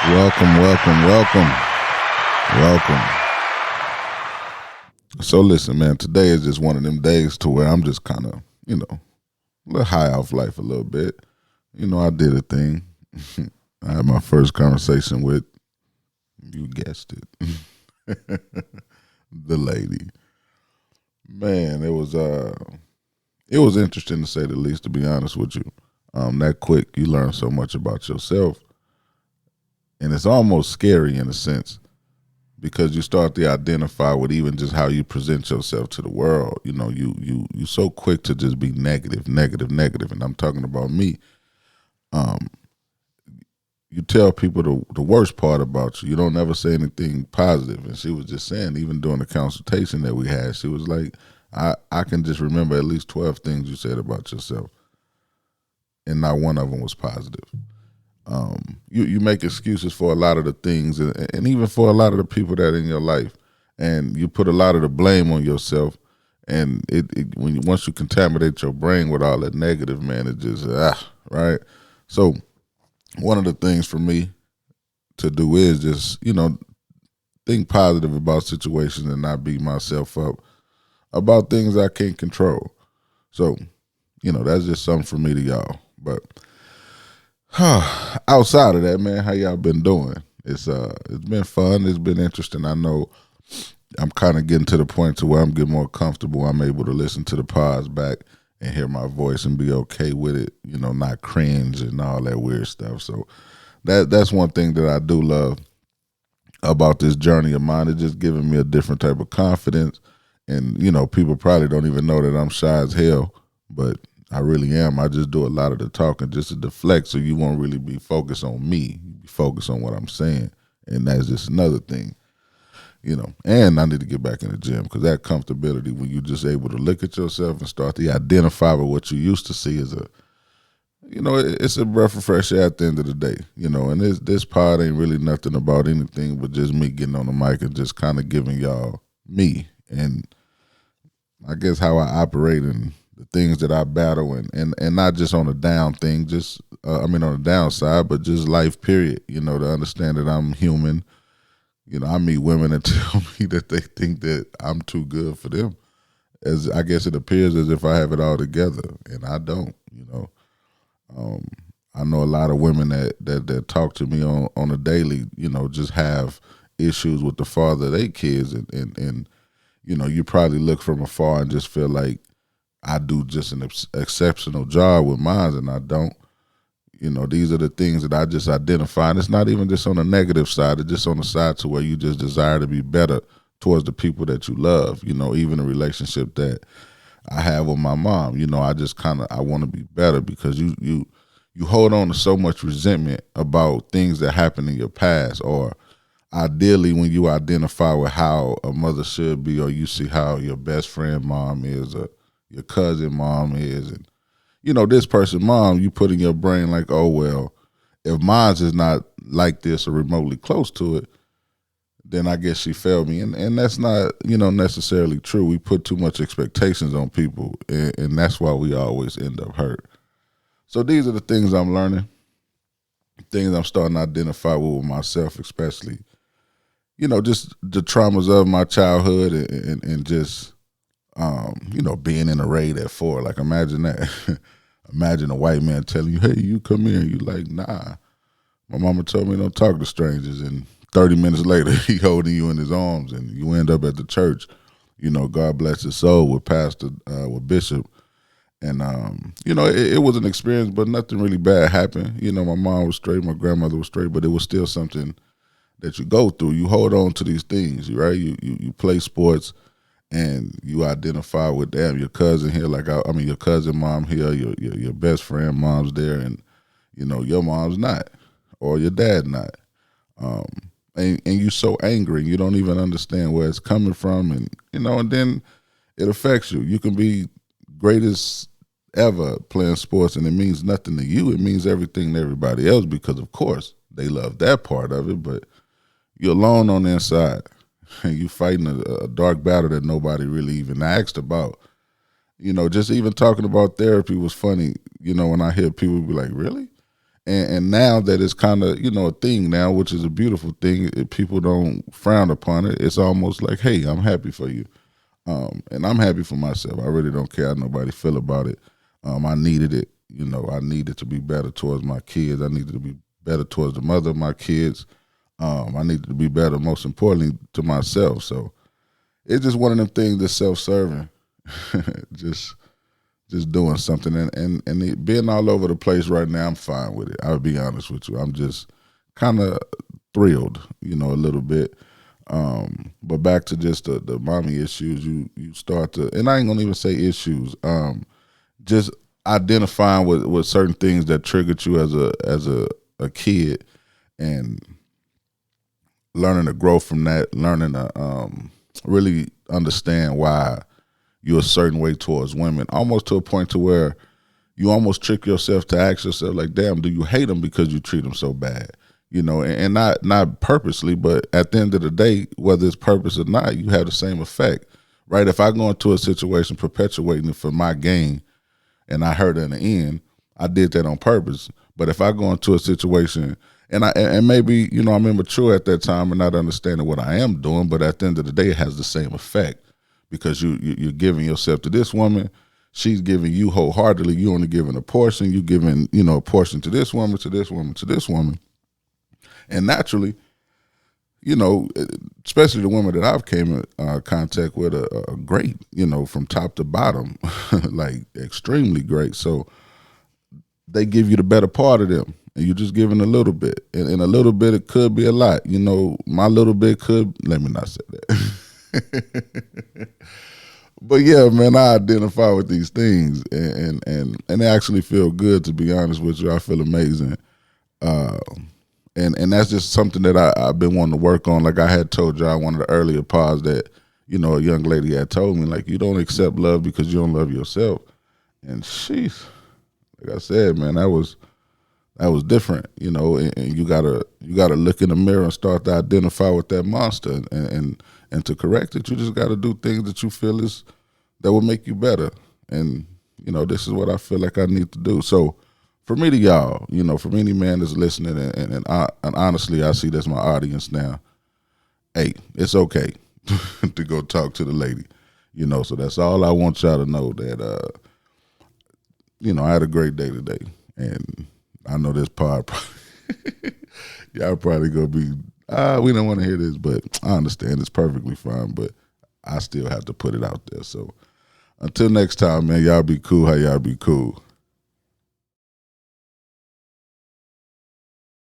Welcome, welcome, welcome, welcome. So listen, man, today is just one of them days to where I'm just kind of, a little high off life a little bit. I did a thing. I had my first conversation with, you guessed it, the lady. Man, it was interesting to say the least, to be honest with you. That quick, you learn so much about yourself, and it's almost scary in a sense because you start to identify with even just how you present yourself to the world. You so quick to just be negative, negative, negative, and I'm talking about me. Um, you tell people the worst part about you. You don't ever say anything positive. And she was just saying, even during the consultation that we had, she was like, I can just remember at least 12 things you said about yourself, and not one of them was positive. You make excuses for a lot of the things, and even for a lot of the people that are in your life, and you put a lot of the blame on yourself. And once you contaminate your brain with all that negative, man, it just right. So one of the things for me to do is just think positive about situations and not beat myself up about things I can't control. So that's just something for me to y'all. But outside of that, man, how y'all been doing? It's been fun. It's been interesting. I know I'm kind of getting to the point to where I'm getting more comfortable. I'm able to listen to the pods back and hear my voice and be okay with it. Not cringe and all that weird stuff. So that's one thing that I do love about this journey of mine. It's just giving me a different type of confidence. And people probably don't even know that I'm shy as hell, but I really am. I just do a lot of the talking just to deflect, so you won't really be focused on me. You be focused on what I'm saying, and that's just another thing. And I need to get back in the gym, because that comfortability, when you're just able to look at yourself and start to identify with what you used to see, is it's a breath of fresh air at the end of the day. And this pod ain't really nothing about anything but just me getting on the mic and just kind of giving y'all me, and I guess how I operate and the things that I battle, and not just on the down thing, just on the downside, but just life period. To understand that I'm human. I meet women that tell me that they think that I'm too good for them. As I guess it appears as if I have it all together, and I don't. I know a lot of women that talk to me on a daily, just have issues with the father of their kids, and you probably look from afar and just feel like I do just an exceptional job with mine, and I don't. These are the things that I just identify, and it's not even just on the negative side. It's just on the side to where you just desire to be better towards the people that you love. Even a relationship that I have with my mom. I just I want to be better, because you hold on to so much resentment about things that happened in your past, or ideally when you identify with how a mother should be, or you see how your best friend mom is, or your cousin mom is, and this person mom, you put in your brain like, oh well, if mine's is not like this or remotely close to it, then I guess she failed me. And that's not, necessarily true. We put too much expectations on people, and that's why we always end up hurt. So these are the things I'm learning, things I'm starting to identify with myself, especially, just the traumas of my childhood, and just, being in a raid at 4. Like, imagine that. Imagine a white man telling you, hey, you come here. You like, nah. My mama told me don't talk to strangers. And 30 minutes later, he holding you in his arms, and you end up at the church. God bless his soul, with Pastor, with Bishop. And, it was an experience, but nothing really bad happened. My mom was straight, my grandmother was straight, but it was still something that you go through. You hold on to these things, right? You play sports, and you identify with them. Your cousin here, your cousin mom here, your best friend mom's there, and your mom's not, or your dad not. And you so angry, you don't even understand where it's coming from, and then it affects you. You can be greatest ever playing sports, and it means nothing to you. It means everything to everybody else, because of course they love that part of it, but you're alone on the inside. And you fighting a dark battle that nobody really even asked about. Just even talking about therapy was funny. When I hear people be like, really? And now that it's kind of, a thing now, which is a beautiful thing, if people don't frown upon it. It's almost like, hey, I'm happy for you. And I'm happy for myself. I really don't care how nobody feel about it. I needed it. I needed to be better towards my kids. I needed to be better towards the mother of my kids. I needed to be better, most importantly, to myself. So it's just one of them things that's self-serving. just doing something. And it being all over the place right now, I'm fine with it. I'll be honest with you. I'm just kind of thrilled, a little bit. But back to just the mommy issues, you start to, and I ain't gonna even say issues, just identifying with certain things that triggered you as a kid, and learning to grow from that, learning to really understand why you're a certain way towards women, almost to a point to where you almost trick yourself to ask yourself, like, damn, do you hate them because you treat them so bad? And not purposely, but at the end of the day, whether it's purpose or not, you have the same effect, right? If I go into a situation perpetuating it for my gain and I hurt her in the end, I did that on purpose. But if I go into a situation and maybe, I'm immature at that time and not understanding what I am doing, but at the end of the day, it has the same effect, because you're giving yourself to this woman. She's giving you wholeheartedly. You only giving a portion. You giving, a portion to this woman, to this woman, to this woman. And naturally, especially the women that I've came in contact with are great, from top to bottom, like extremely great. So they give you the better part of them, and you're just giving a little bit. And a little bit, it could be a lot. My little bit could, let me not say that. But yeah, man, I identify with these things, and they actually feel good, to be honest with you. I feel amazing. And that's just something that I've been wanting to work on. Like I had told you on one of the earlier pods that, a young lady had told me, like, you don't accept love because you don't love yourself. And sheesh, like I said, man, that was different, and you gotta look in the mirror and start to identify with that monster, and to correct it, you just gotta do things that you feel that will make you better. And, this is what I feel like I need to do. So for me to y'all, from any man that's listening, and honestly, I see that's my audience now. Hey, it's okay to go talk to the lady, So that's all I want y'all to know, that I had a great day today, and I know this pod y'all probably gonna be, we don't want to hear this, but I understand, it's perfectly fine. But I still have to put it out there. So until next time, man, y'all be cool. How y'all be cool.